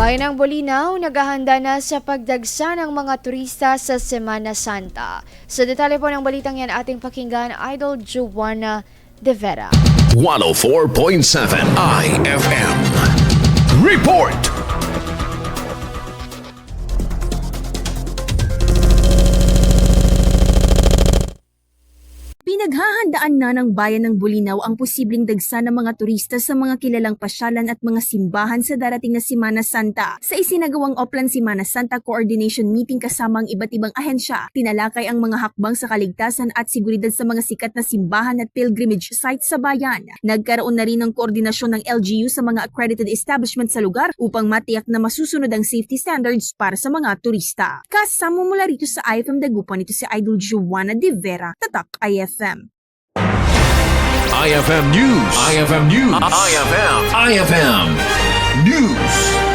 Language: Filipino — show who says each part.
Speaker 1: Bayan ng Bolinao, naghahanda na sa pagdagsa ng mga turista sa Semana Santa. Sa detalye po ng balitang yan, ating pakinggan Idol Joanna De Vera.
Speaker 2: 104.7 IFM. Report!
Speaker 3: Pinaghahandaan na ng bayan ng Bolinao ang posibleng dagsa ng mga turista sa mga kilalang pasyalan at mga simbahan sa darating na Semana Santa. Sa isinagawang Oplan Semana Santa Coordination Meeting kasama ang iba't ibang ahensya, tinalakay ang mga hakbang sa kaligtasan at seguridad sa mga sikat na simbahan at pilgrimage sites sa bayan. Nagkaroon na rin ng koordinasyon ng LGU sa mga accredited establishment sa lugar upang matiyak na masusunod ang safety standards para sa mga turista. Kasama mula rito sa IFM Dagupan, ito si Idol Joanna De Vera, Tatak IFM.
Speaker 2: IFM News. IFM News. IFM News.